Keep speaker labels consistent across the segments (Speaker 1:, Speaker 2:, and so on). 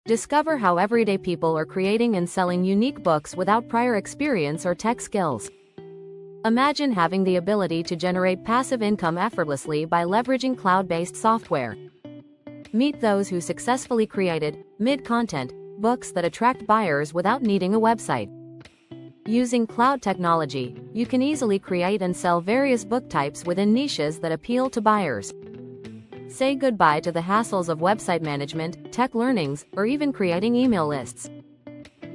Speaker 1: Discover how everyday people are creating and selling unique books without prior experience or tech skills. Imagine having the ability to generate passive income effortlessly by leveraging cloud-based software. Meet those who successfully created mid-content books that attract buyers without needing a website. Using cloud technology, you can easily create and sell various book types within niches that appeal to buyers. Say goodbye to the hassles of website management, tech learnings, or even creating email lists.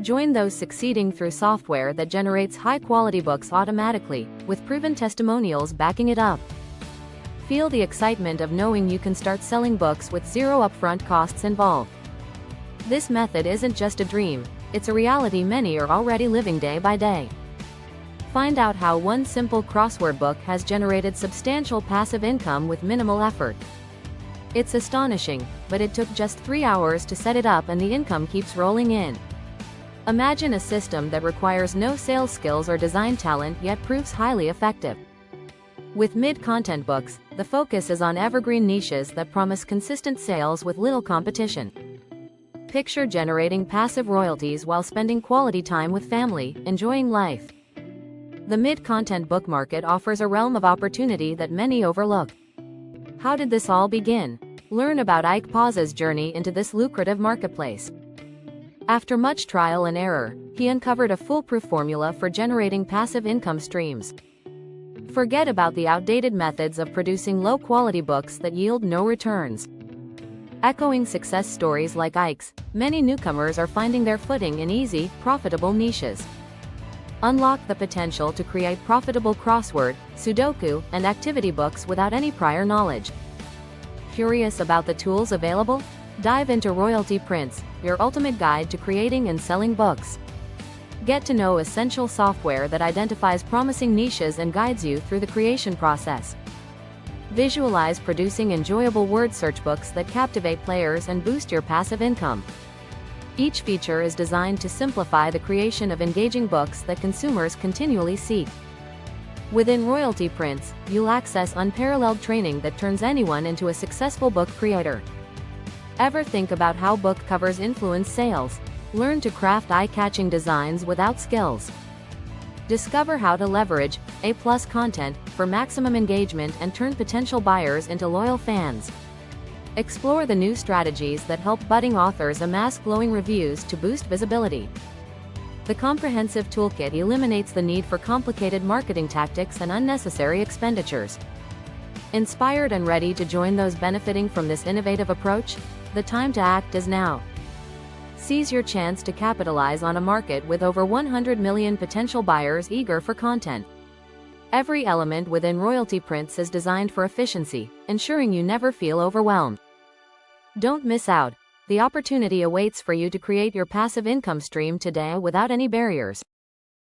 Speaker 1: Join those succeeding through software that generates high-quality books automatically, with proven testimonials backing it up. Feel the excitement of knowing you can start selling books with zero upfront costs involved. This method isn't just a dream, it's a reality many are already living day by day. Find out how one simple crossword book has generated substantial passive income with minimal effort. It's astonishing, but it took just 3 hours to set it up and the income keeps rolling in. Imagine a system that requires no sales skills or design talent yet proves highly effective. With mid-content books, the focus is on evergreen niches that promise consistent sales with little competition. Picture generating passive royalties while spending quality time with family, enjoying life. The mid-content book market offers a realm of opportunity that many overlook. How did this all begin? Learn about Ike Paz's journey into this lucrative marketplace. After much trial and error, he uncovered a foolproof formula for generating passive income streams. Forget about the outdated methods of producing low-quality books that yield no returns. Echoing success stories like Ike's, many newcomers are finding their footing in easy, profitable niches. Unlock the potential to create profitable crossword, Sudoku, and activity books without any prior knowledge. Curious about the tools available? Dive into Royalty Prints, your ultimate guide to creating and selling books. Get to know essential software that identifies promising niches and guides you through the creation process. Visualize producing enjoyable word search books that captivate players and boost your passive income. Each feature is designed to simplify the creation of engaging books that consumers continually seek. Within Royalty Prints, you'll access unparalleled training that turns anyone into a successful book creator. Ever think about how book covers influence sales? Learn to craft eye-catching designs without skills. Discover how to leverage A+ content for maximum engagement and turn potential buyers into loyal fans. Explore the new strategies that help budding authors amass glowing reviews to boost visibility. The comprehensive toolkit eliminates the need for complicated marketing tactics and unnecessary expenditures. Inspired and ready to join those benefiting from this innovative approach? The time to act is now. Seize your chance to capitalize on a market with over 100 million potential buyers eager for content. Every element within Royalty Prints is designed for efficiency, ensuring you never feel overwhelmed. Don't miss out. The opportunity awaits for you to create your passive income stream today without any barriers.